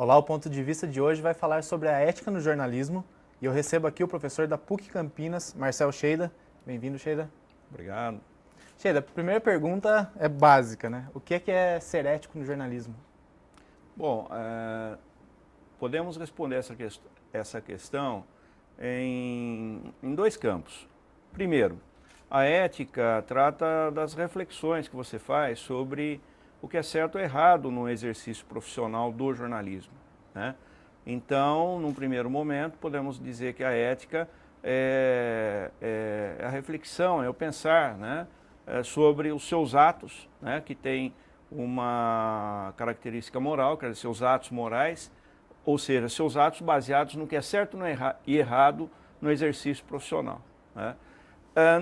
Olá, o ponto de vista de hoje vai falar sobre a ética no jornalismo e eu recebo aqui o professor da PUC Campinas, Marcel Scheida. Bem-vindo, Scheida. Obrigado. Scheida, a primeira pergunta é básica, né? O que é ser ético no jornalismo? Bom, podemos responder essa questão em dois campos. Primeiro, a ética trata das reflexões que você faz sobre o que é certo ou errado no exercício profissional do jornalismo, né? Então, num primeiro momento, podemos dizer que a ética é a reflexão, é o pensar, né, sobre os seus atos, né, que tem uma característica moral, quer dizer, seus atos morais, ou seja, seus atos baseados no que é certo e errado no exercício profissional, né?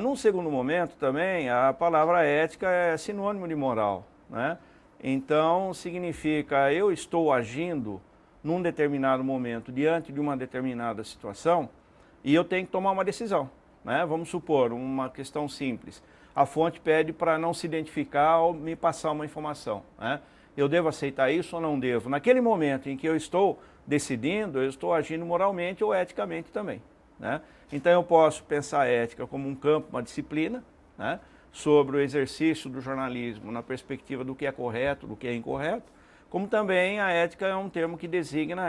Num segundo momento também, a palavra ética é sinônimo de moral, né? Então, significa eu estou agindo num determinado momento, diante de uma determinada situação, e eu tenho que tomar uma decisão, né? Vamos supor, uma questão simples. A fonte pede para não se identificar ou me passar uma informação, né? Eu devo aceitar isso ou não devo? Naquele momento em que eu estou decidindo, eu estou agindo moralmente ou eticamente também, né? Então eu posso pensar a ética como um campo, uma disciplina, né, sobre o exercício do jornalismo na perspectiva do que é correto, do que é incorreto, como também a ética é um termo que designa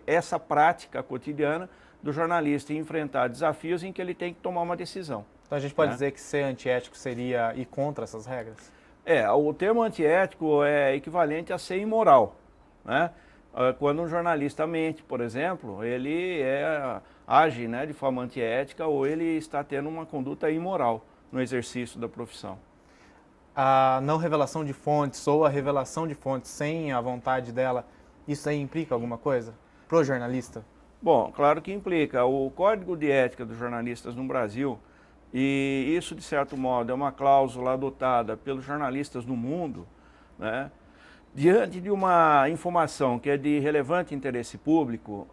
essa prática cotidiana do jornalista enfrentar desafios em que ele tem que tomar uma decisão. Então a gente pode dizer que ser antiético seria ir contra essas regras? O termo antiético é equivalente a ser imoral, né? Quando um jornalista mente, por exemplo, ele age, né, de forma antiética ou ele está tendo uma conduta imoral no exercício da profissão. A não revelação de fontes ou a revelação de fontes sem a vontade dela, isso aí implica alguma coisa pro jornalista? Bom, claro que implica. O Código de Ética dos Jornalistas no Brasil, e isso de certo modo é uma cláusula adotada pelos jornalistas no mundo, né? Diante de uma informação que é de relevante interesse público,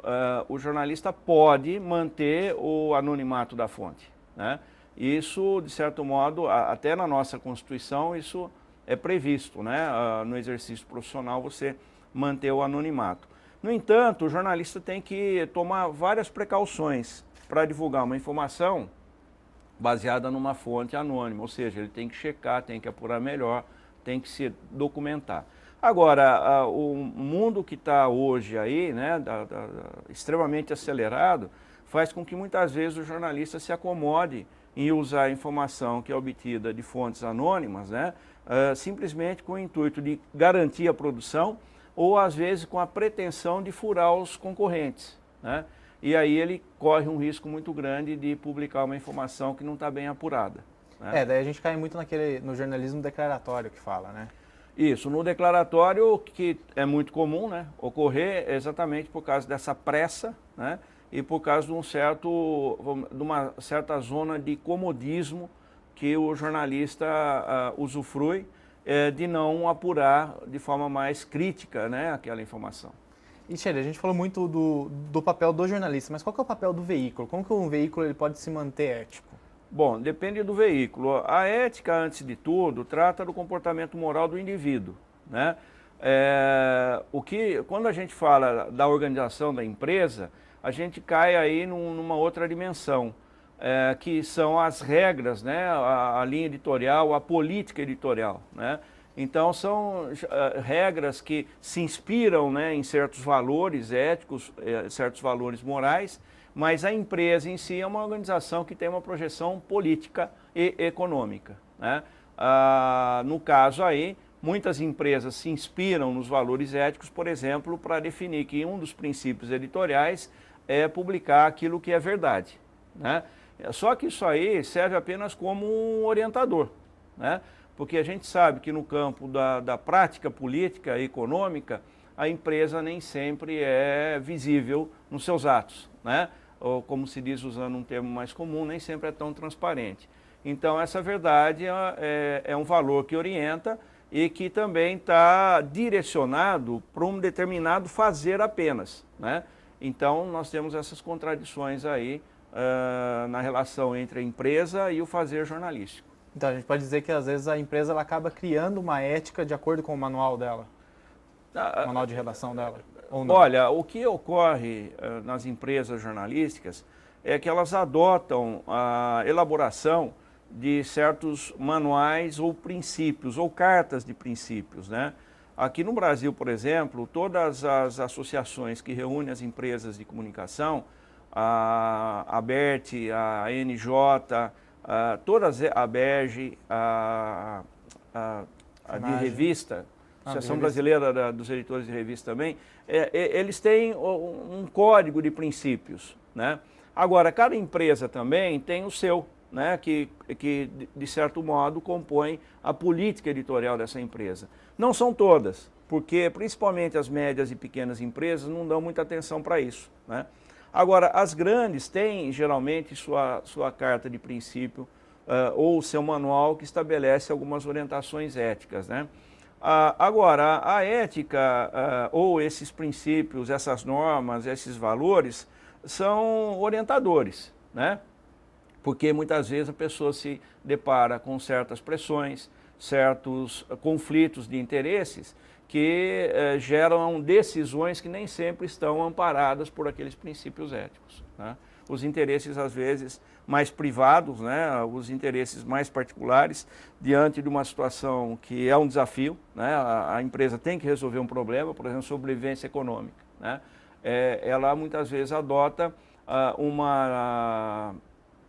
o jornalista pode manter o anonimato da fonte, né? Isso, de certo modo, até na nossa Constituição, isso é previsto, né? No exercício profissional, você manter o anonimato. No entanto, o jornalista tem que tomar várias precauções para divulgar uma informação baseada numa fonte anônima, ou seja, ele tem que checar, tem que apurar melhor, tem que se documentar. Agora, o mundo que está hoje aí, né, extremamente acelerado, faz com que muitas vezes o jornalista se acomode em usar a informação que é obtida de fontes anônimas, né, simplesmente com o intuito de garantir a produção ou às vezes com a pretensão de furar os concorrentes, né? E aí ele corre um risco muito grande de publicar uma informação que não está bem apurada, né? Daí a gente cai muito no jornalismo declaratório que fala, né? Isso, no declaratório, que é muito comum, né, ocorrer exatamente por causa dessa pressa, né, e por causa de uma certa zona de comodismo que o jornalista usufrui de não apurar de forma mais crítica, né, aquela informação. E, Scheida, a gente falou muito do papel do jornalista, mas qual que é o papel do veículo? Como que um veículo ele pode se manter ético? Bom, depende do veículo. A ética, antes de tudo, trata do comportamento moral do indivíduo, né? Quando a gente fala da organização da empresa, a gente cai aí numa outra dimensão, que são as regras, né? A linha editorial, a política editorial, né? Então, são regras que se inspiram, né, em certos valores éticos, certos valores morais, mas a empresa em si é uma organização que tem uma projeção política e econômica, né? No caso aí, muitas empresas se inspiram nos valores éticos, por exemplo, para definir que um dos princípios editoriais é publicar aquilo que é verdade, né? Só que isso aí serve apenas como um orientador, né? Porque a gente sabe que no campo da prática política e econômica, a empresa nem sempre é visível nos seus atos, né? Ou como se diz usando um termo mais comum, nem sempre é tão transparente. Então essa verdade é um valor que orienta e que também está direcionado para um determinado fazer apenas, né? Então nós temos essas contradições aí na relação entre a empresa e o fazer jornalístico. Então a gente pode dizer que às vezes a empresa ela acaba criando uma ética de acordo com o manual dela, o manual de redação dela. ou não? Olha, o que ocorre nas empresas jornalísticas é que elas adotam a elaboração de certos manuais ou princípios, ou cartas de princípios, né? Aqui no Brasil, por exemplo, todas as associações que reúnem as empresas de comunicação, a ABERT, a NJ, todas, a BERJ, a de revista, Associação Brasileira dos Editores de Revista também, eles têm um código de princípios, né? Agora, cada empresa também tem o seu, né, que de certo modo compõe a política editorial dessa empresa. Não são todas, porque principalmente as médias e pequenas empresas não dão muita atenção para isso, né? Agora, as grandes têm geralmente sua carta de princípio ou seu manual que estabelece algumas orientações éticas, né? Agora, a ética ou esses princípios, essas normas, esses valores são orientadores, né? Porque muitas vezes a pessoa se depara com certas pressões, certos conflitos de interesses que geram decisões que nem sempre estão amparadas por aqueles princípios éticos, né? Os interesses, às vezes, mais privados, né? Os interesses mais particulares, diante de uma situação que é um desafio, né? A empresa tem que resolver um problema, por exemplo, sobrevivência econômica, né? Ela muitas vezes adota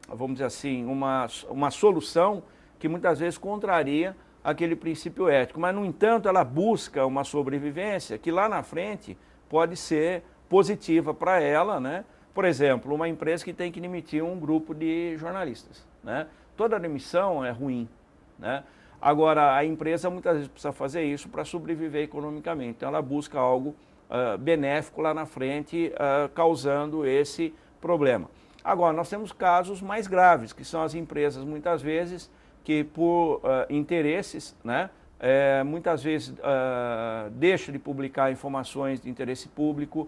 vamos dizer assim, uma solução que muitas vezes contraria aquele princípio ético. Mas, no entanto, ela busca uma sobrevivência que lá na frente pode ser positiva para ela, né? Por exemplo, uma empresa que tem que demitir um grupo de jornalistas, né? Toda demissão é ruim, né? Agora, a empresa muitas vezes precisa fazer isso para sobreviver economicamente. Então, ela busca algo benéfico lá na frente, causando esse problema. Agora, nós temos casos mais graves, que são as empresas, muitas vezes, que por interesses, né, muitas vezes deixam de publicar informações de interesse público,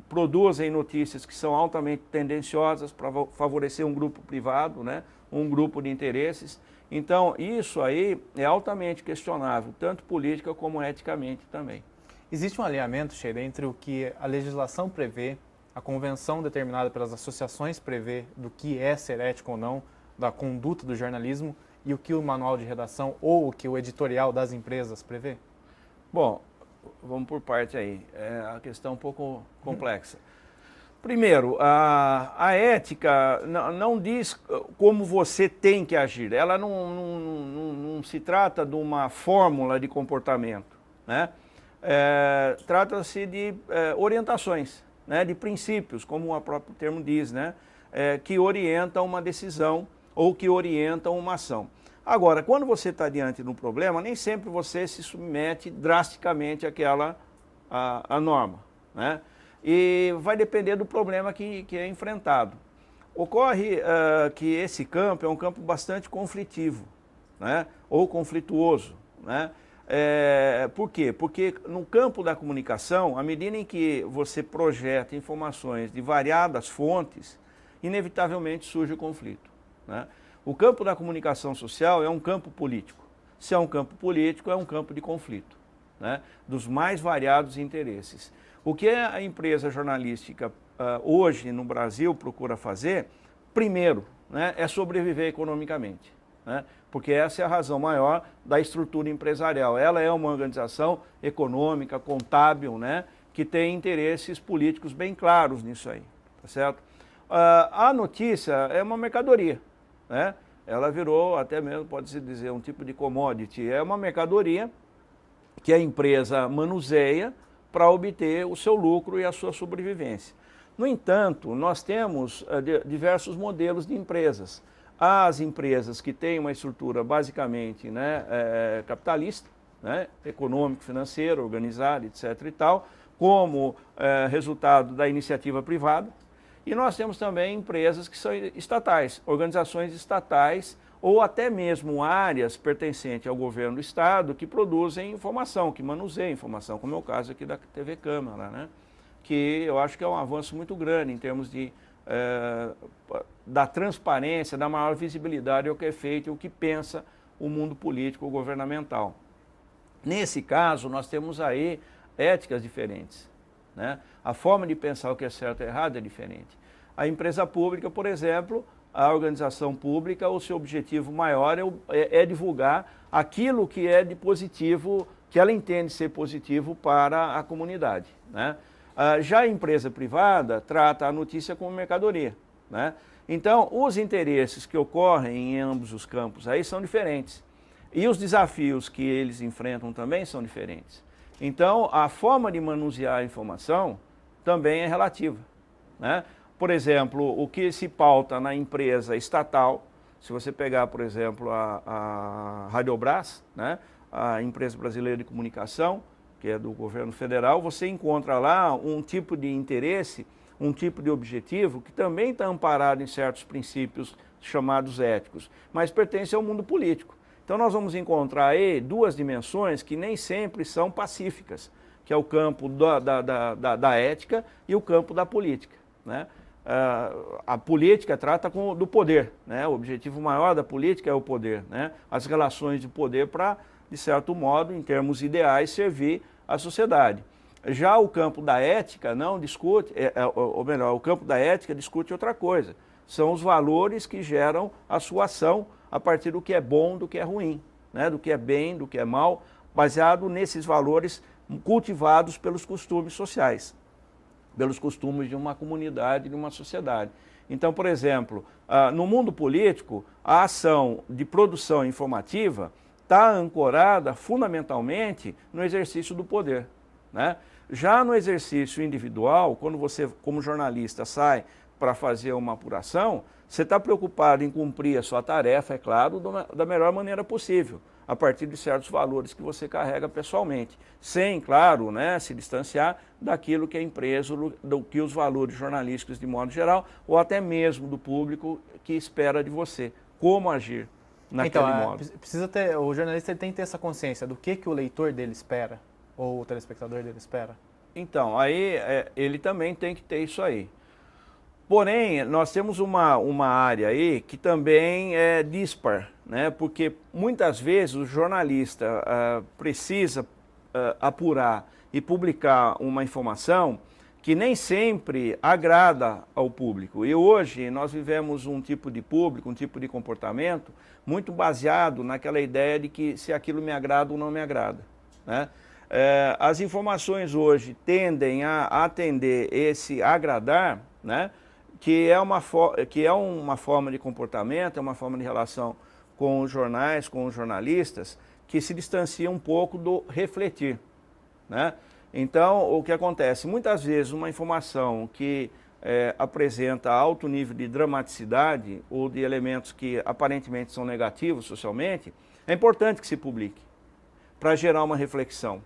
produzem notícias que são altamente tendenciosas para favorecer um grupo privado, né, um grupo de interesses. Então, isso aí é altamente questionável, tanto política como eticamente também. Existe um alinhamento, Sheila, entre o que a legislação prevê, a convenção determinada pelas associações prevê do que é ser ético ou não, da conduta do jornalismo, e o que o manual de redação ou o que o editorial das empresas prevê? Bom, vamos por parte aí. É a questão um pouco complexa. Primeiro, a ética não diz como você tem que agir. Ela não se trata de uma fórmula de comportamento, né? Trata-se de orientações, né, de princípios, como o próprio termo diz, né, que orientam uma decisão ou que orientam uma ação. Agora, quando você está diante de um problema, nem sempre você se submete drasticamente àquela a norma, né? E vai depender do problema que é enfrentado. Ocorre que esse campo é um campo bastante conflitivo, né, ou conflituoso, né? Por quê? Porque no campo da comunicação, à medida em que você projeta informações de variadas fontes, inevitavelmente surge o conflito, né? O campo da comunicação social é um campo político. Se é um campo político, é um campo de conflito, né, dos mais variados interesses. O que a empresa jornalística hoje no Brasil procura fazer, primeiro, né, é sobreviver economicamente, né? Porque essa é a razão maior da estrutura empresarial. Ela é uma organização econômica, contábil, né, que tem interesses políticos bem claros nisso aí, tá certo? A notícia é uma mercadoria, né? Ela virou até mesmo, pode-se dizer, um tipo de commodity. É uma mercadoria que a empresa manuseia para obter o seu lucro e a sua sobrevivência. No entanto, nós temos diversos modelos de empresas. Há as empresas que têm uma estrutura basicamente, né, capitalista, né, econômico, financeiro, organizada, etc. e tal, como resultado da iniciativa privada. E nós temos também empresas que são estatais, organizações estatais ou até mesmo áreas pertencentes ao governo do Estado que produzem informação, que manuseiam informação, como é o caso aqui da TV Câmara, né? Que eu acho que é um avanço muito grande em termos da transparência, da maior visibilidade ao que é feito e o que pensa o mundo político ou governamental. Nesse caso, nós temos aí éticas diferentes, né? A forma de pensar o que é certo e errado é diferente. A empresa pública, por exemplo, a organização pública, o seu objetivo maior é divulgar aquilo que é de positivo, que ela entende ser positivo para a comunidade, né? Já a empresa privada trata a notícia como mercadoria, né? Então, os interesses que ocorrem em ambos os campos aí são diferentes. E os desafios que eles enfrentam também são diferentes. Então, a forma de manusear a informação também é relativa, né? Por exemplo, o que se pauta na empresa estatal, se você pegar, por exemplo, a Radiobras, né, a empresa brasileira de comunicação, que é do governo federal, você encontra lá um tipo de interesse, um tipo de objetivo que também está amparado em certos princípios chamados éticos, mas pertence ao mundo político. Então nós vamos encontrar aí duas dimensões que nem sempre são pacíficas, que é o campo da ética e o campo da política, né? A política trata do poder, né? O objetivo maior da política é o poder, né? As relações de poder para, de certo modo, em termos ideais, servir à sociedade. Já o campo da ética não discute, ou melhor, o campo da ética discute outra coisa. São os valores que geram a sua ação a partir do que é bom, do que é ruim, né? Do que é bem, do que é mal, baseado nesses valores cultivados pelos costumes sociais, pelos costumes de uma comunidade, de uma sociedade. Então, por exemplo, no mundo político, a ação de produção informativa está ancorada fundamentalmente no exercício do poder, né? Já no exercício individual, quando você, como jornalista, sai para fazer uma apuração, você está preocupado em cumprir a sua tarefa, é claro, da melhor maneira possível, a partir de certos valores que você carrega pessoalmente, sem, claro, né, se distanciar daquilo que é empresa, do que os valores jornalísticos de modo geral, ou até mesmo do público que espera de você, como agir naquele modo. O jornalista ele tem que ter essa consciência do que o leitor dele espera, ou o telespectador dele espera. Então, aí ele também tem que ter isso aí. Porém, nós temos uma área aí que também é dispar, né? Porque muitas vezes o jornalista precisa apurar e publicar uma informação que nem sempre agrada ao público. E hoje nós vivemos um tipo de público, um tipo de comportamento muito baseado naquela ideia de que se aquilo me agrada ou não me agrada, né? As informações hoje tendem a atender esse agradar, né? Que é uma forma de comportamento, é uma forma de relação com os jornais, com os jornalistas, que se distancia um pouco do refletir, né? Então, o que acontece? Muitas vezes uma informação que apresenta alto nível de dramaticidade ou de elementos que aparentemente são negativos socialmente, é importante que se publique, para gerar uma reflexão.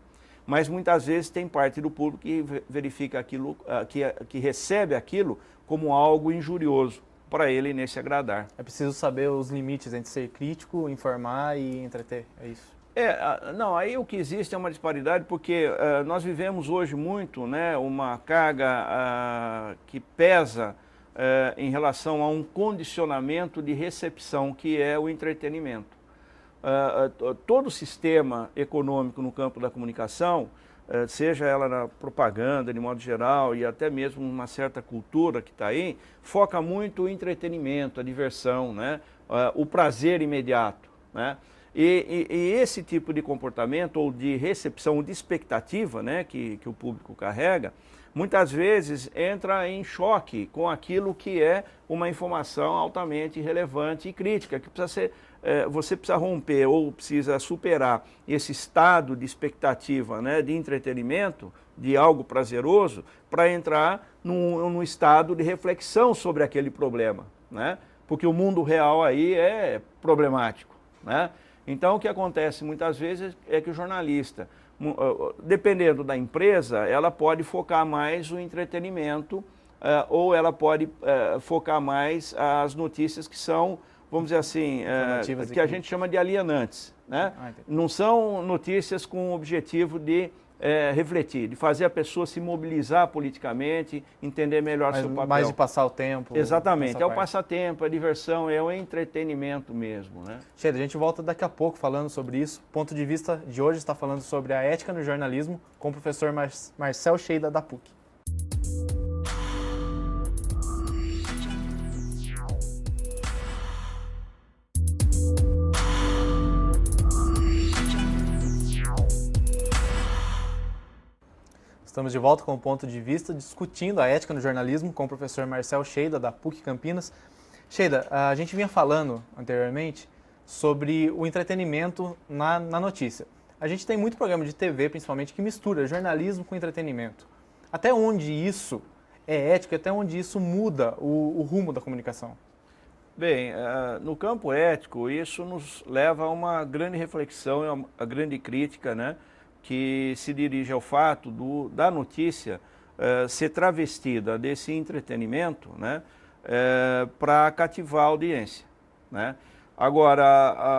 Mas muitas vezes tem parte do público que verifica aquilo, que recebe aquilo como algo injurioso para ele nesse agradar. É preciso saber os limites entre ser crítico, informar e entreter, é isso? Não, aí o que existe é uma disparidade porque nós vivemos hoje muito, né, uma carga que pesa em relação a um condicionamento de recepção que é o entretenimento. Todo o sistema econômico no campo da comunicação, seja ela na propaganda de modo geral e até mesmo uma certa cultura que está aí, foca muito o entretenimento, a diversão, né? O prazer imediato, né? E esse tipo de comportamento ou de recepção, ou de expectativa, né, que o público carrega, muitas vezes entra em choque com aquilo que é uma informação altamente relevante e crítica, que precisa ser, você precisa romper ou precisa superar esse estado de expectativa, né, de entretenimento, de algo prazeroso, para entrar num estado de reflexão sobre aquele problema, né? Porque o mundo real aí é problemático, né? Então, o que acontece muitas vezes é que o jornalista, dependendo da empresa, ela pode focar mais o entretenimento ou ela pode focar mais as notícias que são, vamos dizer assim, que a gente chama de alienantes, né? Não são notícias com o objetivo de refletir, de fazer a pessoa se mobilizar politicamente, entender melhor seu papel. Mais de passar o tempo. Exatamente, é o passatempo, a diversão, é o entretenimento mesmo, né? Sheila, a gente volta daqui a pouco falando sobre isso. O ponto de vista de hoje está falando sobre a ética no jornalismo com o professor Marcel Sheida da PUC. Estamos de volta com o Ponto de Vista, discutindo a ética no jornalismo com o professor Marcel Scheida, da PUC Campinas. Scheida, a gente vinha falando anteriormente sobre o entretenimento na notícia. A gente tem muito programa de TV, principalmente, que mistura jornalismo com entretenimento. Até onde isso é ético, até onde isso muda o rumo da comunicação? Bem, no campo ético, isso nos leva a uma grande reflexão, a grande crítica, né, que se dirige ao fato da notícia ser travestida desse entretenimento, né, para cativar a audiência, né? Agora,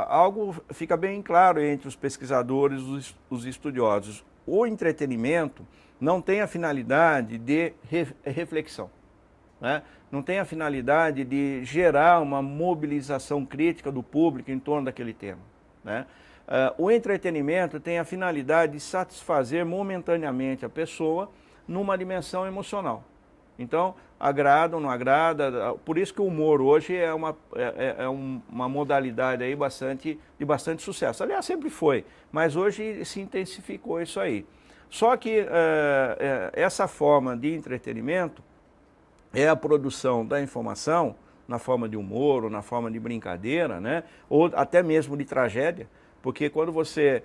algo fica bem claro entre os pesquisadores, os estudiosos. O entretenimento não tem a finalidade de reflexão, né? Não tem a finalidade de gerar uma mobilização crítica do público em torno daquele tema, né? O entretenimento tem a finalidade de satisfazer momentaneamente a pessoa numa dimensão emocional. Então, agrada ou não agrada, por isso que o humor hoje é uma modalidade aí de bastante sucesso. Aliás, sempre foi, mas hoje se intensificou isso aí. Só que essa forma de entretenimento é a produção da informação na forma de humor ou na forma de brincadeira, né? Ou até mesmo de tragédia, porque quando você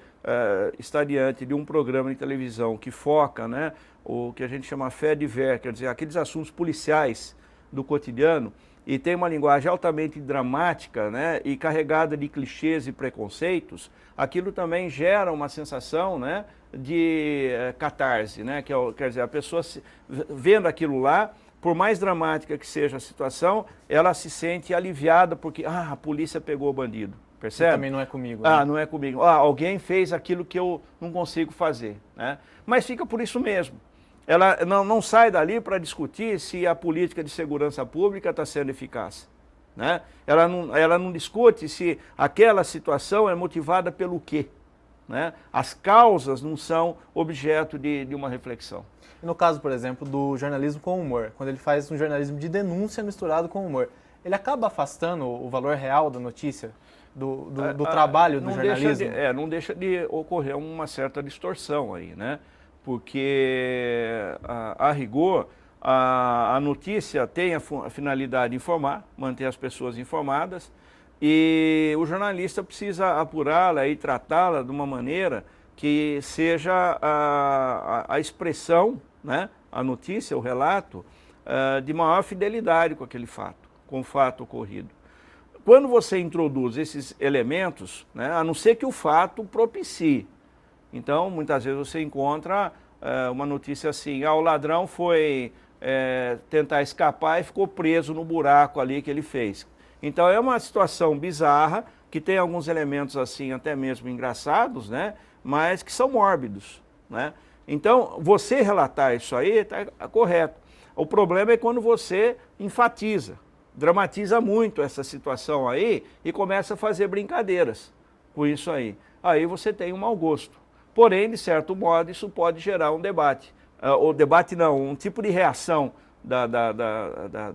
está diante de um programa de televisão que foca, né, o que a gente chama fait divers, quer dizer, aqueles assuntos policiais do cotidiano, e tem uma linguagem altamente dramática, né, e carregada de clichês e preconceitos, aquilo também gera uma sensação, né, de catarse, né, quer dizer, a pessoa vendo aquilo lá, por mais dramática que seja a situação, ela se sente aliviada porque a polícia pegou o bandido. Percebe? Também não é comigo. Né? Não é comigo. Alguém fez aquilo que eu não consigo fazer, né? Mas fica por isso mesmo. Ela não sai dali para discutir se a política de segurança pública está sendo eficaz, né? Ela não discute se aquela situação é motivada pelo quê, né? As causas não são objeto de uma reflexão. E no caso, por exemplo, do jornalismo com humor, quando ele faz um jornalismo de denúncia misturado com humor, ele acaba afastando o valor real da notícia? Do trabalho do jornalismo? Não deixa de ocorrer uma certa distorção aí, né? Porque, a rigor, a notícia tem a finalidade de informar, manter as pessoas informadas, e o jornalista precisa apurá-la e tratá-la de uma maneira que seja a expressão, né? A notícia, o relato, de maior fidelidade com aquele fato, com o fato ocorrido. Quando você introduz esses elementos, né, a não ser que o fato propicie, então muitas vezes você encontra uma notícia assim, o ladrão foi tentar escapar e ficou preso no buraco ali que ele fez. Então é uma situação bizarra, que tem alguns elementos assim até mesmo engraçados, né, mas que são mórbidos, né? Então você relatar isso aí está correto. O problema é quando você enfatiza, dramatiza muito essa situação aí e começa a fazer brincadeiras com isso aí. Aí você tem um mau gosto. Porém, de certo modo, isso pode gerar um debate. Ou debate não, um tipo de reação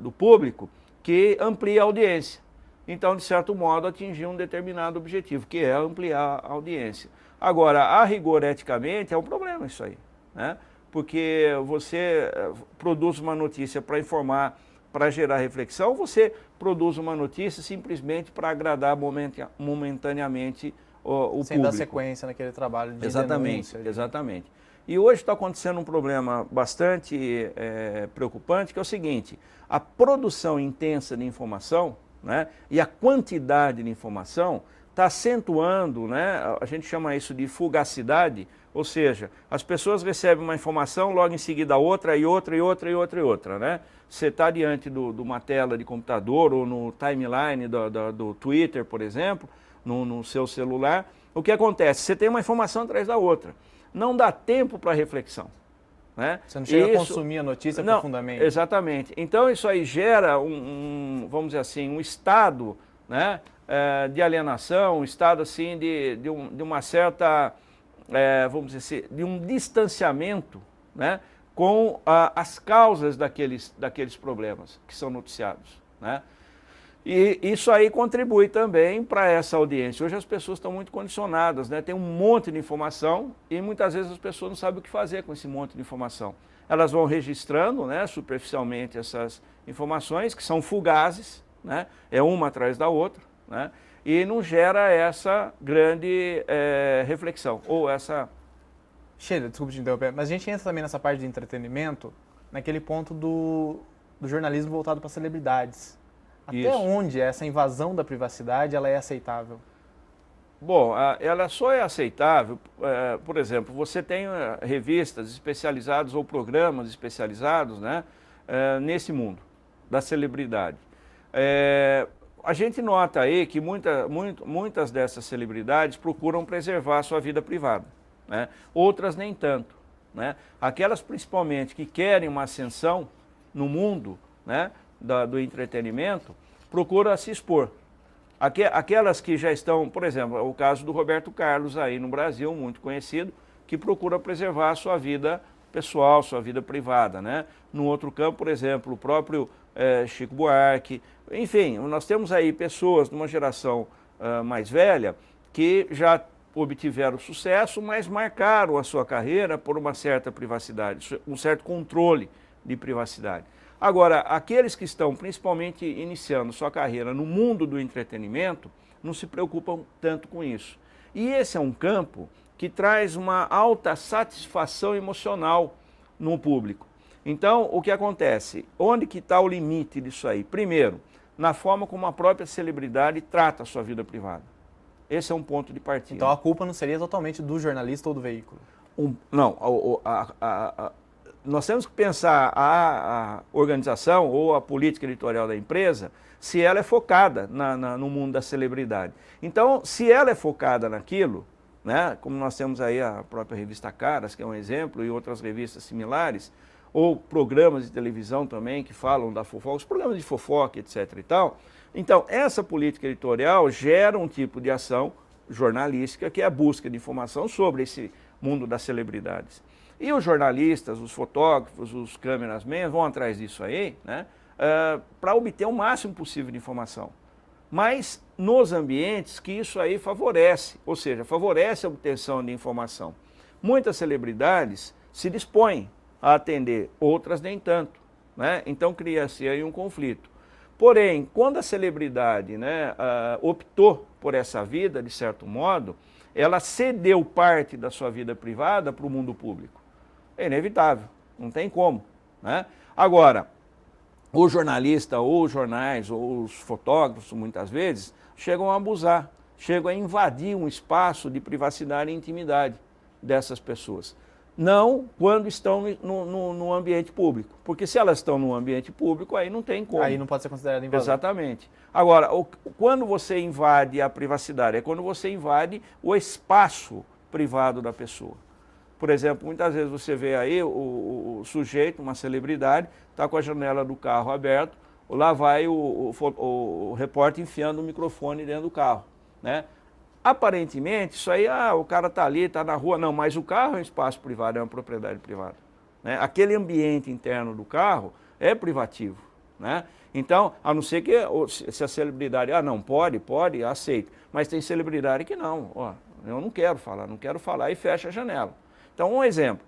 do público que amplia a audiência. Então, de certo modo, atingir um determinado objetivo, que é ampliar a audiência. Agora, a rigor, eticamente, é um problema isso aí, né? Porque você produz uma notícia para informar, para gerar reflexão, você produz uma notícia simplesmente para agradar momentaneamente o público. Sem dar sequência naquele trabalho de denúncia. Exatamente. E hoje está acontecendo um problema bastante preocupante, que é o seguinte: a produção intensa de informação, né, e a quantidade de informação está acentuando, né, a gente chama isso de fugacidade, ou seja, as pessoas recebem uma informação, logo em seguida outra e outra e outra e outra e outra, né? Você está diante de uma tela de computador ou no timeline do Twitter, por exemplo, no seu celular, o que acontece? Você tem uma informação atrás da outra. Não dá tempo para reflexão, né? Você não chega a consumir a notícia profundamente. Exatamente. Então isso aí gera vamos dizer assim, um estado, né, de alienação, um estado assim de uma certa, vamos dizer assim, de um distanciamento, né, com as causas daqueles problemas que são noticiados, né? E isso aí contribui também para essa audiência. Hoje as pessoas estão muito condicionadas, né? Tem um monte de informação e muitas vezes as pessoas não sabem o que fazer com esse monte de informação. Elas vão registrando, né, superficialmente essas informações, que são fugazes, né? É uma atrás da outra, né? E não gera essa grande reflexão, ou essa... Sheila, desculpa te interromper, mas a gente entra também nessa parte de entretenimento, naquele ponto do jornalismo voltado para celebridades. Até Isso. onde essa invasão da privacidade ela é aceitável? Bom, ela só é aceitável, por exemplo, você tem revistas especializadas ou programas especializados, né, nesse mundo da celebridade. A gente nota aí que muitas dessas celebridades procuram preservar a sua vida privada, né? Outras nem tanto, né? Aquelas principalmente que querem uma ascensão no mundo, né, do entretenimento, procuram se expor. Aquelas que já estão, por exemplo, o caso do Roberto Carlos aí no Brasil, muito conhecido, que procura preservar a sua vida pessoal, sua vida privada, né? No outro campo, por exemplo, o próprio Chico Buarque, enfim, nós temos aí pessoas de uma geração mais velha que já obtiveram sucesso, mas marcaram a sua carreira por uma certa privacidade, um certo controle de privacidade. Agora, aqueles que estão principalmente iniciando sua carreira no mundo do entretenimento, não se preocupam tanto com isso. E esse é um campo que traz uma alta satisfação emocional no público. Então, o que acontece? Onde que está o limite disso aí? Primeiro, na forma como a própria celebridade trata a sua vida privada. Esse é um ponto de partida. Então a culpa não seria totalmente do jornalista ou do veículo? Não, nós temos que pensar a organização ou a política editorial da empresa se ela é focada no mundo da celebridade. Então, se ela é focada naquilo, né, como nós temos aí a própria revista Caras, que é um exemplo, e outras revistas similares, ou programas de televisão também que falam da fofoca, os programas de fofoca, etc. e tal. Então, essa política editorial gera um tipo de ação jornalística que é a busca de informação sobre esse mundo das celebridades. E os jornalistas, os fotógrafos, os cameramen vão atrás disso aí, né, para obter o máximo possível de informação. Mas nos ambientes que isso aí favorece, ou seja, favorece a obtenção de informação. Muitas celebridades se dispõem a atender, outras nem tanto, né? Então cria-se aí um conflito. Porém, quando a celebridade, né, optou por essa vida, de certo modo, ela cedeu parte da sua vida privada para o mundo público. É inevitável, não tem como, né? Agora, o jornalista, ou os jornais, ou os fotógrafos, muitas vezes, chegam a abusar, chegam a invadir um espaço de privacidade e intimidade dessas pessoas. Não quando estão no ambiente público, porque se elas estão no ambiente público, aí não tem como. Aí não pode ser considerado invasão. Exatamente. Agora, quando você invade a privacidade, é quando você invade o espaço privado da pessoa. Por exemplo, muitas vezes você vê aí o sujeito, uma celebridade, está com a janela do carro aberta, lá vai o repórter enfiando o microfone dentro do carro, né? Aparentemente, isso aí, o cara está ali, está na rua, não, mas o carro é um espaço privado, é uma propriedade privada, né? Aquele ambiente interno do carro é privativo, né? Então, a não ser que se a celebridade, não, pode, aceito, mas tem celebridade que não, eu não quero falar e fecha a janela. Então, um exemplo,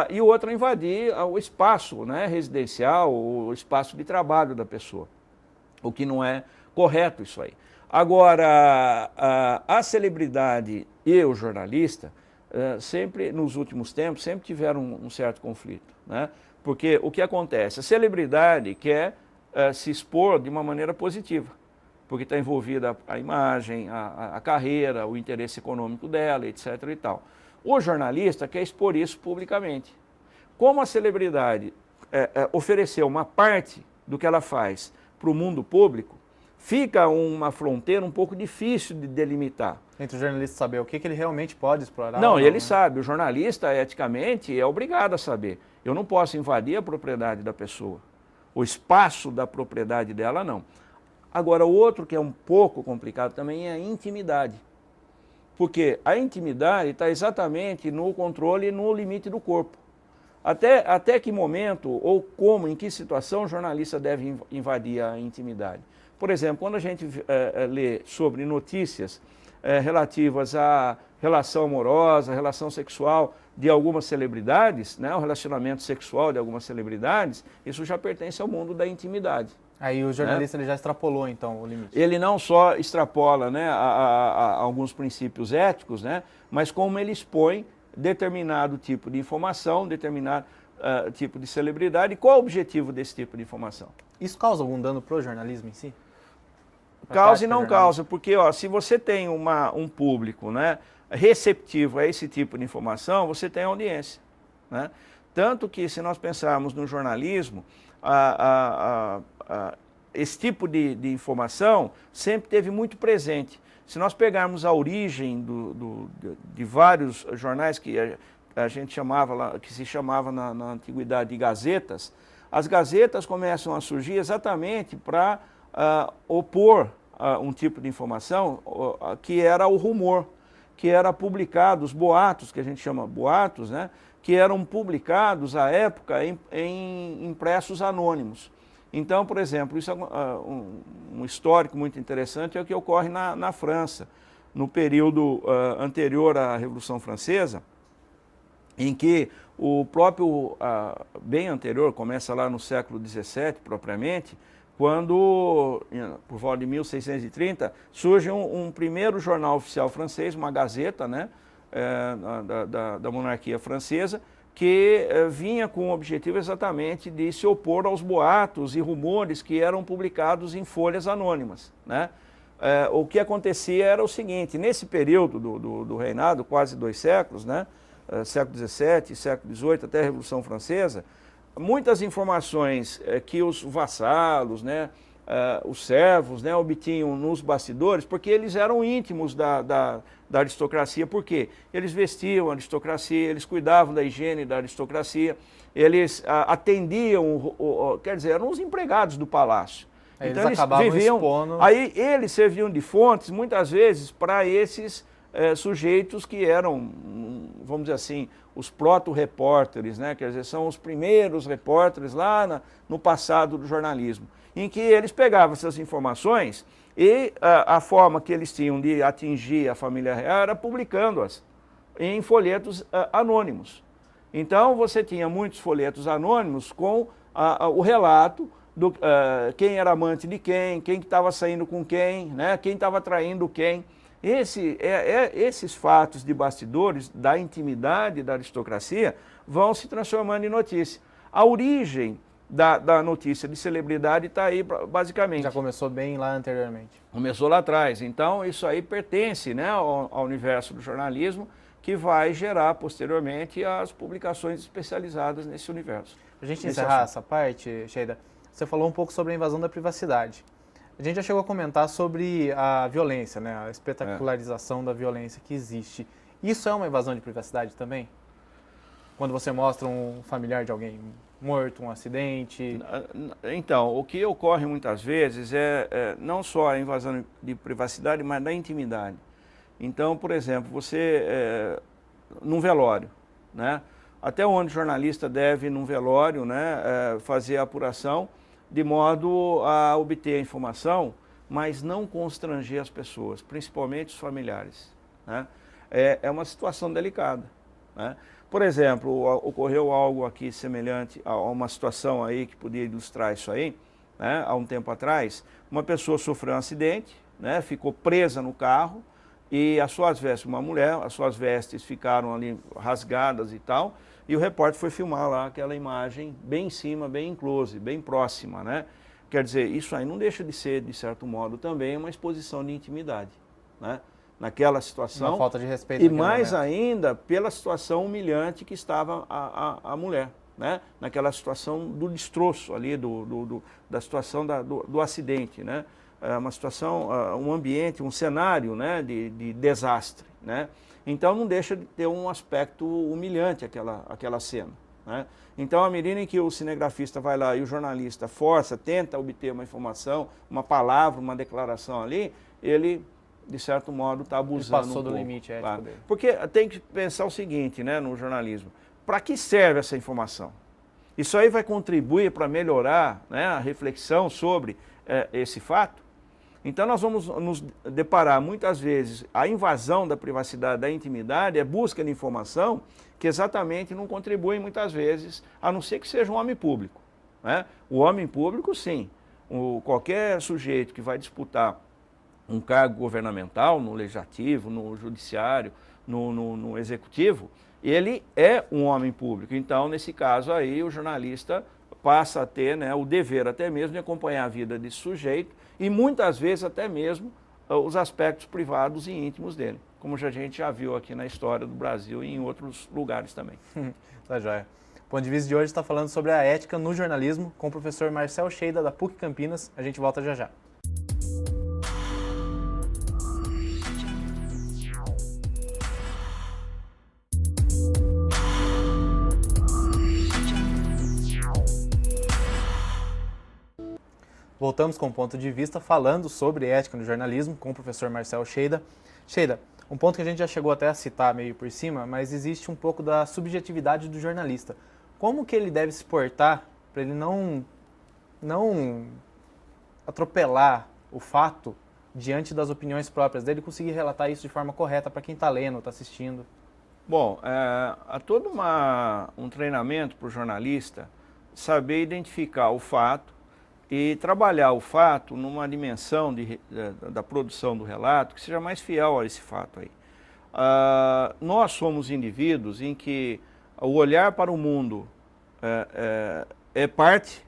e o outro é invadir o espaço, né, residencial, o espaço de trabalho da pessoa, o que não é correto isso aí. Agora, a celebridade e o jornalista, sempre, nos últimos tempos, sempre tiveram um certo conflito, né? Porque o que acontece? A celebridade quer se expor de uma maneira positiva, porque está envolvida a imagem, a carreira, o interesse econômico dela, etc. e tal. O jornalista quer expor isso publicamente. Como a celebridade ofereceu uma parte do que ela faz para o mundo público, fica uma fronteira um pouco difícil de delimitar. Entre o jornalista saber o que ele realmente pode explorar. Não, ele sabe, o jornalista, eticamente, é obrigado a saber. Eu não posso invadir a propriedade da pessoa. O espaço da propriedade dela, não. Agora, o outro que é um pouco complicado também é a intimidade. Porque a intimidade está exatamente no controle e no limite do corpo. Até que momento, ou como, em que situação o jornalista deve invadir a intimidade? Por exemplo, quando a gente lê sobre notícias relativas à relação amorosa, relação sexual de algumas celebridades, né, o relacionamento sexual de algumas celebridades, isso já pertence ao mundo da intimidade. Aí o jornalista ele já extrapolou, então, o limite. Ele não só extrapola, né, a alguns princípios éticos, né, mas como ele expõe determinado tipo de informação, determinado tipo de celebridade. E qual é o objetivo desse tipo de informação? Isso causa algum dano para o jornalismo em si? Causa e não causa, porque se você tem um público, né, receptivo a esse tipo de informação, você tem audiência. Né? Tanto que, se nós pensarmos no jornalismo, esse tipo de informação sempre teve muito presente. Se nós pegarmos a origem de vários jornais que a gente chamava, que se chamava na antiguidade de gazetas, as gazetas começam a surgir exatamente para opor um tipo de informação que era o rumor, que era publicado, os boatos, que a gente chama boatos, né, que eram publicados à época em impressos anônimos. Então, por exemplo, isso é um histórico muito interessante, é o que ocorre na França, no período anterior à Revolução Francesa, em que o próprio, bem anterior, começa lá no século XVII propriamente, quando, por volta de 1630, surge um primeiro jornal oficial francês, uma gazeta, né, da monarquia francesa, que vinha com o objetivo exatamente de se opor aos boatos e rumores que eram publicados em folhas anônimas. Né? O que acontecia era o seguinte: nesse período do reinado, quase 2 séculos, né, século XVII, século XVIII, até a Revolução Francesa, muitas informações que os vassalos, né, os servos, né, obtinham nos bastidores, porque eles eram íntimos da aristocracia. Por quê? Eles vestiam a aristocracia, eles cuidavam da higiene da aristocracia, eles atendiam, quer dizer, eram os empregados do palácio. Aí então eles viviam, expondo... Aí eles serviam de fontes, muitas vezes, para esses sujeitos que eram, vamos dizer assim, os proto-repórteres, né? Quer dizer, são os primeiros repórteres lá no passado do jornalismo, em que eles pegavam essas informações e a forma que eles tinham de atingir a família real era publicando-as em folhetos anônimos. Então você tinha muitos folhetos anônimos com o relato do quem era amante de quem estava saindo com quem, né? Quem estava traindo quem. Esses fatos de bastidores da intimidade da aristocracia vão se transformando em notícia. A origem da notícia de celebridade está aí, basicamente. Já começou bem lá anteriormente. Começou lá atrás. Então, isso aí pertence, né, ao universo do jornalismo, que vai gerar posteriormente as publicações especializadas nesse universo. Para a gente encerrar essa parte, Sheida, você falou um pouco sobre a invasão da privacidade. A gente já chegou a comentar sobre a violência, né, a espetacularização da violência que existe. Isso é uma invasão de privacidade também? Quando você mostra um familiar de alguém morto, um acidente? Então, o que ocorre muitas vezes é não só a invasão de privacidade, mas da intimidade. Então, por exemplo, você, num velório, né, até onde o jornalista deve, num velório, né, fazer a apuração, de modo a obter a informação, mas não constranger as pessoas, principalmente os familiares. Né? É uma situação delicada. Né? Por exemplo, ocorreu algo aqui semelhante a uma situação aí que podia ilustrar isso aí, né? Há um tempo atrás, uma pessoa sofreu um acidente, né? Ficou presa no carro e as suas vestes, uma mulher, as suas vestes ficaram ali rasgadas e tal, e o repórter foi filmar lá aquela imagem bem em cima, bem em close, bem próxima, né? Quer dizer, isso aí não deixa de ser, de certo modo, também uma exposição de intimidade, né? Naquela situação. Uma falta de respeito. E mais ainda pela situação humilhante que estava a mulher, né? Naquela situação do destroço ali, da situação do acidente, né? Uma situação, um ambiente, um cenário, né? de desastre, né? Então não deixa de ter um aspecto humilhante aquela cena. Né? Então, à medida em que o cinegrafista vai lá e o jornalista força, tenta obter uma informação, uma palavra, uma declaração ali, ele, de certo modo, está abusando passou do limite ético dele. Porque tem que pensar o seguinte, né, no jornalismo: para que serve essa informação? Isso aí vai contribuir para melhorar, né, a reflexão sobre esse fato? Então nós vamos nos deparar muitas vezes, a invasão da privacidade, da intimidade, é busca de informação que exatamente não contribui muitas vezes, a não ser que seja um homem público, né? O homem público, sim. Qualquer sujeito que vai disputar um cargo governamental, no legislativo, no judiciário, no executivo, ele é um homem público. Então, nesse caso aí, o jornalista passa a ter, né, o dever até mesmo de acompanhar a vida desse sujeito e muitas vezes até mesmo os aspectos privados e íntimos dele, como a gente já viu aqui na história do Brasil e em outros lugares também. Tá joia. O Ponto de Vista de hoje está falando sobre a ética no jornalismo com o professor Marcel Sheida, da PUC Campinas. A gente volta já já. Voltamos com o Ponto de Vista falando sobre ética no jornalismo com o professor Marcel Sheida. Sheida, um ponto que a gente já chegou até a citar meio por cima, mas existe um pouco da subjetividade do jornalista. Como que ele deve se portar para ele não atropelar o fato diante das opiniões próprias dele, conseguir relatar isso de forma correta para quem está lendo, está assistindo? Bom, há todo um treinamento para o jornalista saber identificar o fato e trabalhar o fato numa dimensão da produção do relato que seja mais fiel a esse fato aí. Nós somos indivíduos em que o olhar para o mundo é parte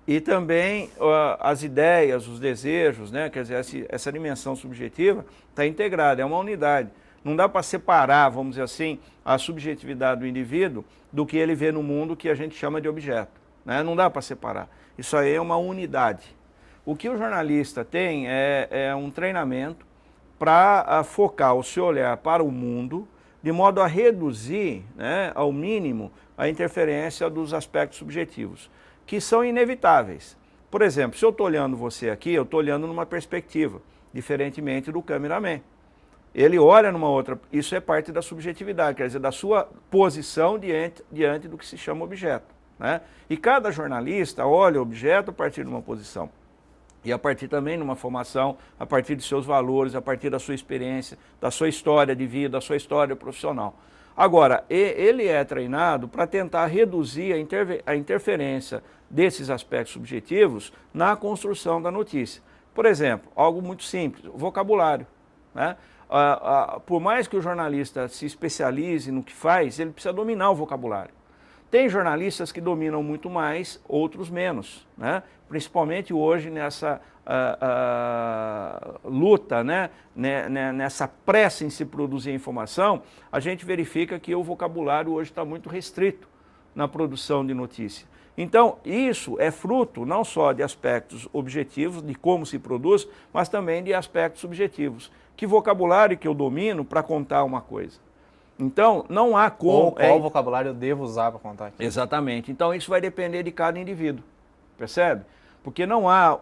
e também as ideias, os desejos, né? Quer dizer, essa dimensão subjetiva está integrada, é uma unidade. Não dá para separar, vamos dizer assim, a subjetividade do indivíduo do que ele vê no mundo que a gente chama de objeto, né? Não dá para separar. Isso aí é uma unidade. O que o jornalista tem é um treinamento para focar o seu olhar para o mundo de modo a reduzir, né, ao mínimo a interferência dos aspectos subjetivos, que são inevitáveis. Por exemplo, se eu estou olhando você aqui, eu estou olhando numa perspectiva, diferentemente do cameraman. Ele olha numa outra, isso é parte da subjetividade, quer dizer, da sua posição diante do que se chama objeto, né? E cada jornalista olha o objeto a partir de uma posição. E a partir também de uma formação, a partir de seus valores, a partir da sua experiência, da sua história de vida, da sua história profissional. Agora, ele é treinado para tentar reduzir a interferência desses aspectos subjetivos na construção da notícia. Por exemplo, algo muito simples, o vocabulário, né? Por mais que o jornalista se especialize no que faz, ele precisa dominar o vocabulário. Tem jornalistas que dominam muito mais, outros menos, né? Principalmente hoje nessa luta, né? Nessa pressa em se produzir informação, a gente verifica que o vocabulário hoje está muito restrito na produção de notícia. Então, isso é fruto não só de aspectos objetivos, de como se produz, mas também de aspectos subjetivos. Que vocabulário que eu domino para contar uma coisa? Então, não há como... Ou qual vocabulário eu devo usar para contar aqui. Exatamente. Então, isso vai depender de cada indivíduo, percebe? Porque não há,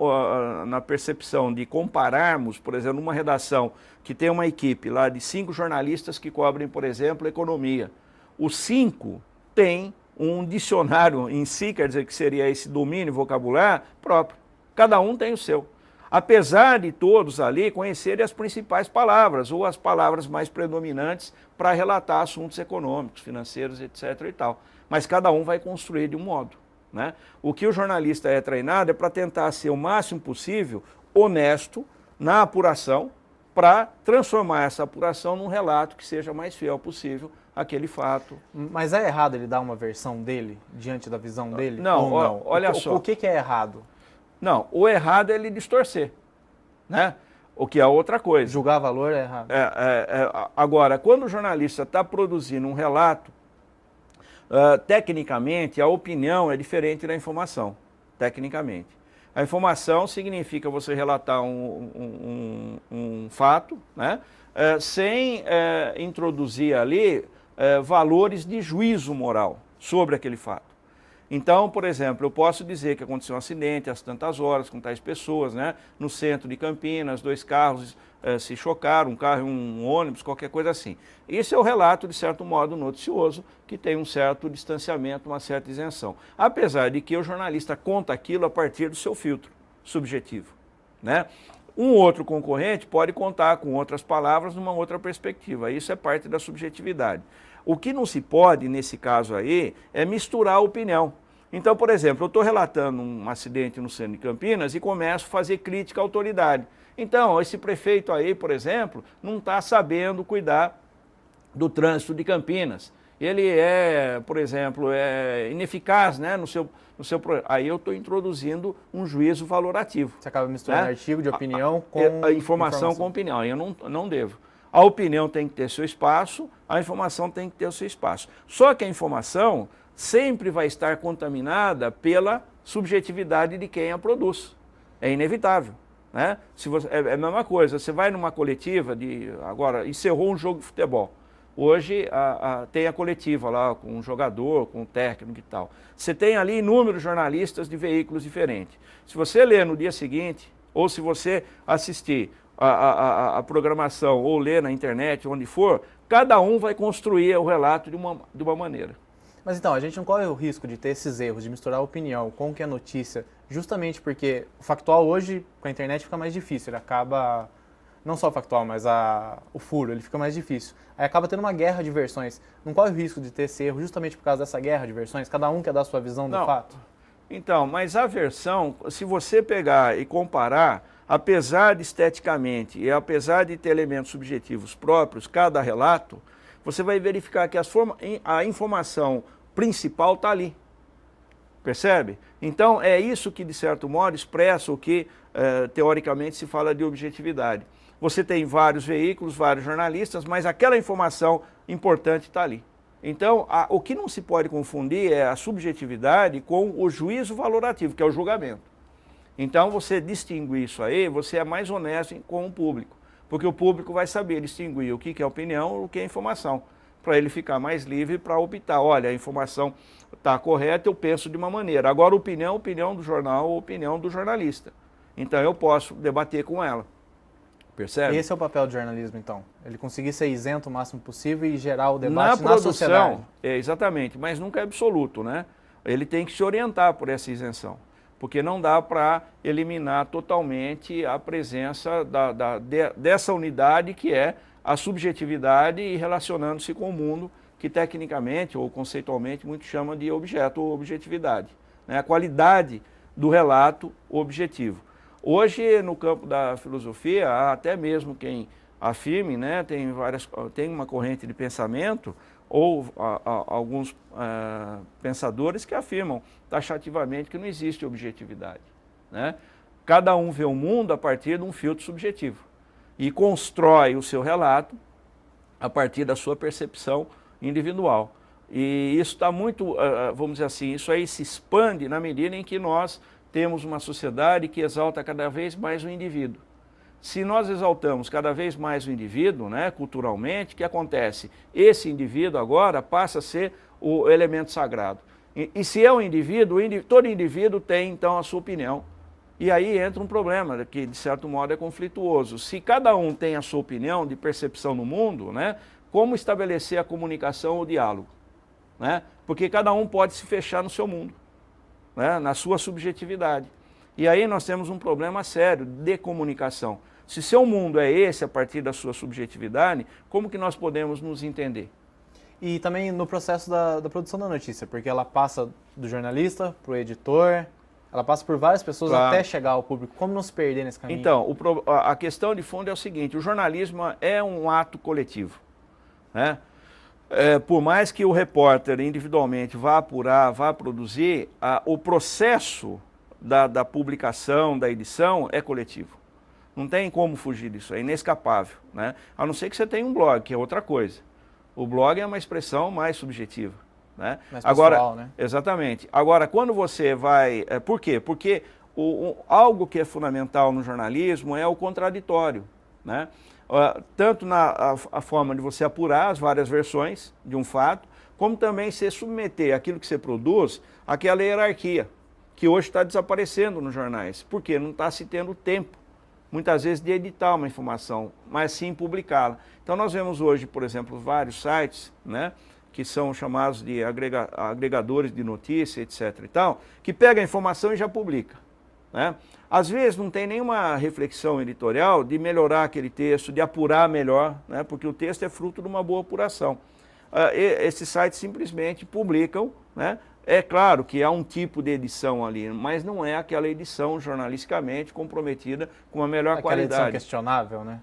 na percepção de compararmos, por exemplo, uma redação que tem uma equipe lá de 5 jornalistas que cobrem, por exemplo, economia. Os 5 têm um dicionário em si, quer dizer que seria esse domínio vocabular próprio. Cada um tem o seu. Apesar de todos ali conhecerem as principais palavras, ou as palavras mais predominantes para relatar assuntos econômicos, financeiros, etc. e tal. Mas cada um vai construir de um modo, né? O que o jornalista é treinado é para tentar ser o máximo possível honesto na apuração, para transformar essa apuração num relato que seja mais fiel possível àquele fato. Mas é errado ele dar uma versão dele, diante da visão dele? Não, ou não? Olha só. O que é errado? Não, o errado é ele distorcer, né? O que é outra coisa. Julgar valor é errado. Agora, quando o jornalista está produzindo um relato, tecnicamente a opinião é diferente da informação, tecnicamente. A informação significa você relatar um fato, né? Sem introduzir ali valores de juízo moral sobre aquele fato. Então, por exemplo, eu posso dizer que aconteceu um acidente às tantas horas com tais pessoas, né? No centro de Campinas, 2 carros se chocaram, um carro e um ônibus, qualquer coisa assim. Isso é o relato, de certo modo, noticioso, que tem um certo distanciamento, uma certa isenção. Apesar de que o jornalista conta aquilo a partir do seu filtro subjetivo, né? Um outro concorrente pode contar com outras palavras numa outra perspectiva. Isso é parte da subjetividade. O que não se pode, nesse caso aí, é misturar a opinião. Então, por exemplo, eu estou relatando um acidente no centro de Campinas e começo a fazer crítica à autoridade. Então, esse prefeito aí, por exemplo, não está sabendo cuidar do trânsito de Campinas. Ele é, por exemplo, ineficaz, né, no seu aí eu estou introduzindo um juízo valorativo. Você acaba misturando, né, artigo de opinião com a informação com opinião. Aí eu não devo. A opinião tem que ter seu espaço, a informação tem que ter o seu espaço. Só que a informação sempre vai estar contaminada pela subjetividade de quem a produz. É inevitável. Né? É a mesma coisa, você vai numa coletiva, agora encerrou um jogo de futebol. Hoje tem a coletiva lá com um jogador, com um técnico e tal. Você tem ali inúmeros jornalistas de veículos diferentes. Se você ler no dia seguinte, ou se você assistir a programação ou ler na internet, onde for, cada um vai construir o relato de uma maneira. Mas então, a gente não corre o risco de ter esses erros, de misturar a opinião com o que é notícia, justamente porque o factual hoje, com a internet, fica mais difícil. Ele acaba, não só o factual, mas o furo, ele fica mais difícil. Aí acaba tendo uma guerra de versões. Não corre o risco de ter esse erro justamente por causa dessa guerra de versões? Cada um quer dar a sua visão do fato? Então, mas a versão, se você pegar e comparar, apesar de esteticamente e apesar de ter elementos subjetivos próprios, cada relato, você vai verificar que a informação principal está ali. Percebe? Então, é isso que, de certo modo, expressa o que, teoricamente, se fala de objetividade. Você tem vários veículos, vários jornalistas, mas aquela informação importante está ali. Então, o que não se pode confundir é a subjetividade com o juízo valorativo, que é o julgamento. Então, você distingue isso aí, você é mais honesto com o público. Porque o público vai saber distinguir o que é opinião e o que é informação, para ele ficar mais livre para optar. Olha, a informação está correta, eu penso de uma maneira. Agora, opinião do jornal ou opinião do jornalista. Então, eu posso debater com ela. Percebe? Esse é o papel do jornalismo, então. Ele conseguir ser isento o máximo possível e gerar o debate na sociedade. Exatamente, mas nunca é absoluto, né? Ele tem que se orientar por essa isenção. Porque não dá para eliminar totalmente a presença dessa unidade que é a subjetividade e relacionando-se com o mundo, que tecnicamente ou conceitualmente muito chama de objeto ou objetividade. Né? A qualidade do relato objetivo. Hoje, no campo da filosofia, há até mesmo quem afirme, né, tem uma corrente de pensamento, ou alguns pensadores que afirmam taxativamente que não existe objetividade. Né? Cada um vê o mundo a partir de um filtro subjetivo e constrói o seu relato a partir da sua percepção individual. E isso está muito, vamos dizer assim, isso aí se expande na medida em que nós temos uma sociedade que exalta cada vez mais o indivíduo. Se nós exaltamos cada vez mais o indivíduo, né, culturalmente, o que acontece? Esse indivíduo agora passa a ser o elemento sagrado. E se é um indivíduo, todo indivíduo tem então a sua opinião. E aí entra um problema, que de certo modo é conflituoso. Se cada um tem a sua opinião de percepção no mundo, né, como estabelecer a comunicação ou o diálogo? Né? Porque cada um pode se fechar no seu mundo, né, na sua subjetividade. E aí nós temos um problema sério de comunicação. Se seu mundo é esse a partir da sua subjetividade, como que nós podemos nos entender? E também no processo da produção da notícia, porque ela passa do jornalista para o editor, ela passa por várias pessoas até chegar ao público. Como não se perder nesse caminho? Então, a questão de fundo é o seguinte, o jornalismo é um ato coletivo. Né? Por mais que o repórter individualmente vá apurar, vá produzir, o processo da publicação, da edição é coletivo. Não tem como fugir disso, é inescapável. Né? A não ser que você tenha um blog, que é outra coisa. O blog é uma expressão mais subjetiva. Né? Mais pessoal, né? Exatamente. Agora, quando você vai... por quê? Porque algo que é fundamental no jornalismo é o contraditório. Né? Tanto na forma de você apurar as várias versões de um fato, como também se submeter aquilo que você produz àquela hierarquia, que hoje está desaparecendo nos jornais. Por quê? Não está se tendo tempo, muitas vezes, de editar uma informação, mas sim publicá-la. Então nós vemos hoje, por exemplo, vários sites, né, que são chamados de agregadores de notícia, etc. e tal, que pega a informação e já publica. né? Às vezes não tem nenhuma reflexão editorial de melhorar aquele texto, de apurar melhor, né? Porque o texto é fruto de uma boa apuração. Esses sites simplesmente publicam, né? É claro que há um tipo de edição ali, mas não é aquela edição jornalisticamente comprometida com a melhor qualidade. Aquela edição questionável, né?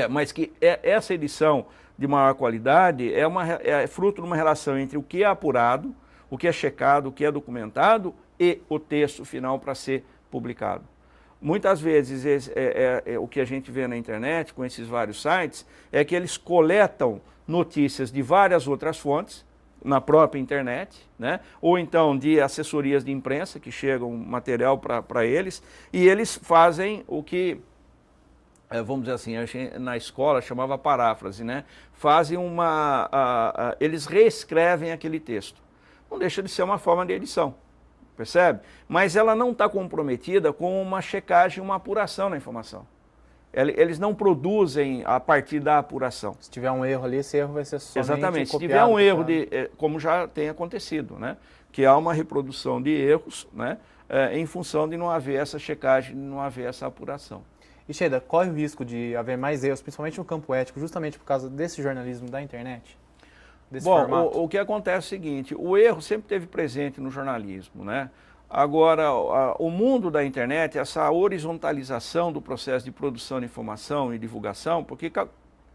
Mas que essa edição de maior qualidade é fruto de uma relação entre o que é apurado, o que é checado, o que é documentado e o texto final para ser publicado. Muitas vezes o que a gente vê na internet com esses vários sites é que eles coletam notícias de várias outras fontes na própria internet, né? Ou então de assessorias de imprensa que chegam material para eles, e eles fazem o que, vamos dizer assim, a gente, na escola chamava paráfrase, né? Fazem eles reescrevem aquele texto. Não deixa de ser uma forma de edição, percebe? Mas ela não está comprometida com uma checagem, uma apuração na informação. Eles não produzem a partir da apuração. Se tiver um erro ali, esse erro vai ser somente Exatamente. Se copiado, tiver um erro, copiado. como já tem acontecido, né? Que há uma reprodução de erros, né? Em função de não haver essa checagem, de não haver essa apuração. E Sheida, corre o risco de haver mais erros, principalmente no campo ético, justamente por causa desse jornalismo da internet? Desse formato? O que acontece é o seguinte, o erro sempre esteve presente no jornalismo, né? Agora, o mundo da internet, essa horizontalização do processo de produção de informação e divulgação, porque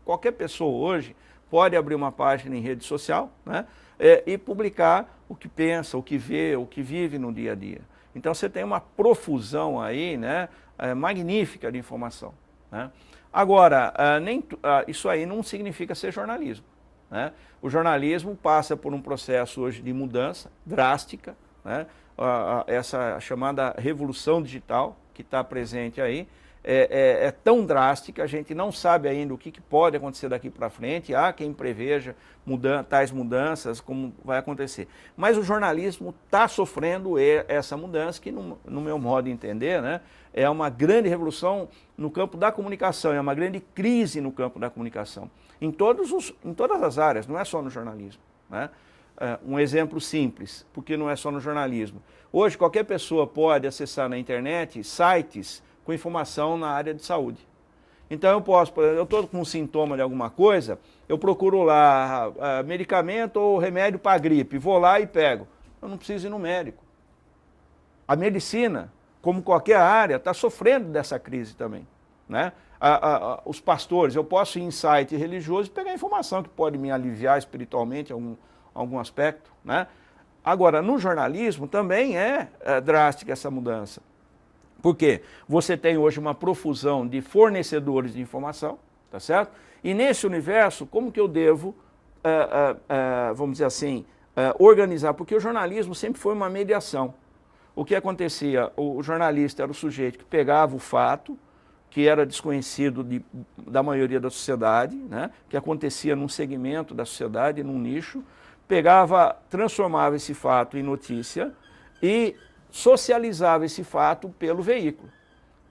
qualquer pessoa hoje pode abrir uma página em rede social, né, e publicar o que pensa, o que vê, o que vive no dia a dia. Então você tem uma profusão aí, né, magnífica de informação, né? Agora, isso aí não significa ser jornalismo, né? O jornalismo passa por um processo hoje de mudança drástica, né? Essa chamada revolução digital que está presente aí é tão drástica, a gente não sabe ainda o que pode acontecer daqui para frente, há quem preveja tais mudanças, como vai acontecer. Mas o jornalismo está sofrendo essa mudança que, no meu modo de entender, né, é uma grande revolução no campo da comunicação, é uma grande crise no campo da comunicação, em todas as áreas, não é só no jornalismo, né? Um exemplo simples, porque não é só no jornalismo. Hoje, qualquer pessoa pode acessar na internet sites com informação na área de saúde. Então, eu estou com um sintoma de alguma coisa, eu procuro lá medicamento ou remédio para gripe, vou lá e pego. Eu não preciso ir no médico. A medicina, como qualquer área, está sofrendo dessa crise também, né? Os pastores, eu posso ir em site religioso e pegar informação que pode me aliviar espiritualmente algum aspecto, né? Agora, no jornalismo também é drástica essa mudança. Por quê? Você tem hoje uma profusão de fornecedores de informação, tá certo? E nesse universo, como que eu devo, vamos dizer assim, organizar? Porque o jornalismo sempre foi uma mediação. O que acontecia? O jornalista era o sujeito que pegava o fato, que era desconhecido da maioria da sociedade, né? Que acontecia num segmento da sociedade, num nicho, transformava esse fato em notícia e socializava esse fato pelo veículo,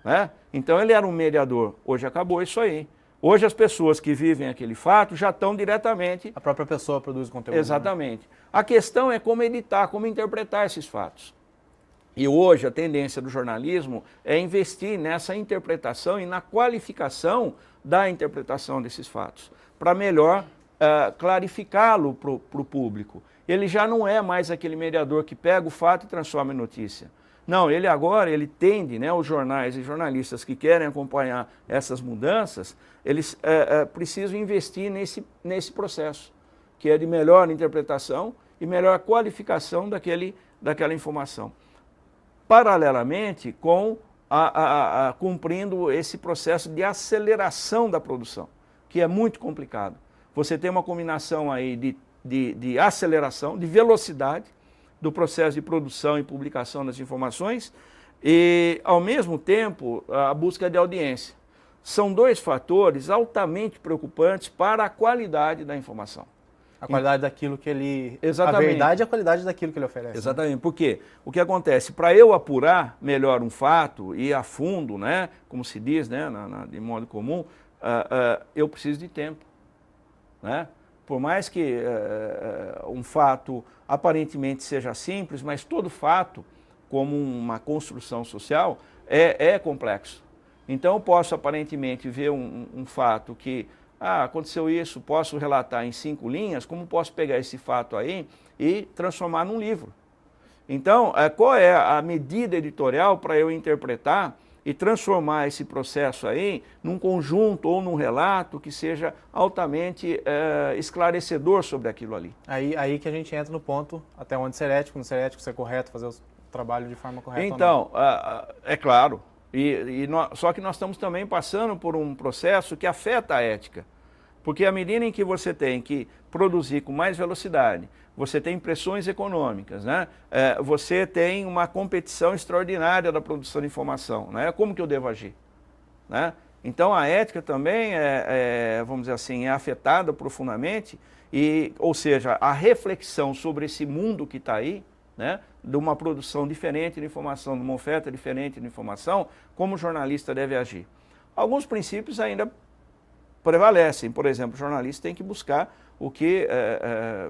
né? Então ele era um mediador. Hoje acabou isso aí. Hoje as pessoas que vivem aquele fato já estão diretamente... A própria pessoa produz conteúdo. Exatamente. Né? A questão é como editar, como interpretar esses fatos. E hoje a tendência do jornalismo é investir nessa interpretação e na qualificação da interpretação desses fatos, para melhor clarificá-lo para o público. Ele já não é mais aquele mediador que pega o fato e transforma em notícia. Não, ele tende, né, os jornais e jornalistas que querem acompanhar essas mudanças, eles precisam investir nesse processo, que é de melhor interpretação e melhor qualificação daquela informação. Paralelamente com cumprindo esse processo de aceleração da produção, que é muito complicado. Você tem uma combinação aí de aceleração, de velocidade do processo de produção e publicação das informações e, ao mesmo tempo, a busca de audiência. São dois fatores altamente preocupantes para a qualidade da informação. A qualidade daquilo que ele... Exatamente. A verdade é a qualidade daquilo que ele oferece. Exatamente. Por quê? O que acontece? Para eu apurar melhor um fato e ir a fundo, né, como se diz, né, de modo comum, eu preciso de tempo, né? Por mais que um fato aparentemente seja simples, mas todo fato, como uma construção social, é complexo. Então, eu posso aparentemente ver um fato que, aconteceu isso, posso relatar em 5 linhas, como posso pegar esse fato aí e transformar num livro? Então, qual é a medida editorial para eu interpretar e transformar esse processo aí num conjunto ou num relato que seja altamente esclarecedor sobre aquilo ali? Aí que a gente entra no ponto até onde ser ético, no ser ético, ser correto, fazer o trabalho de forma correta. Então, é claro, só que nós estamos também passando por um processo que afeta a ética. Porque à medida em que você tem que produzir com mais velocidade, você tem pressões econômicas, né? Você tem uma competição extraordinária da produção de informação, né? Como que eu devo agir? Né? Então a ética também vamos dizer assim, é afetada profundamente, ou seja, a reflexão sobre esse mundo que está aí, né? De uma produção diferente de informação, de uma oferta diferente de informação, como o jornalista deve agir. Alguns princípios ainda prevalecem. Por exemplo, o jornalista tem que buscar o que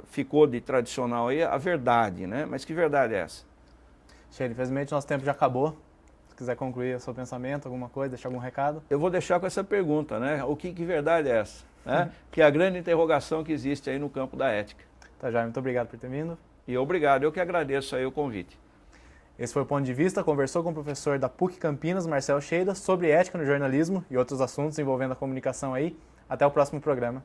ficou de tradicional aí, a verdade, né? Mas que verdade é essa? Sheila, infelizmente nosso tempo já acabou. Se quiser concluir o seu pensamento, alguma coisa, deixar algum recado? Eu vou deixar com essa pergunta, né? Que verdade é essa? Né? Que é a grande interrogação que existe aí no campo da ética. Tá, Jair, muito obrigado por ter vindo. E obrigado, eu que agradeço aí o convite. Esse foi o Ponto de Vista, conversou com o professor da PUC Campinas, Marcel Sheida, sobre ética no jornalismo e outros assuntos envolvendo a comunicação aí. Até o próximo programa.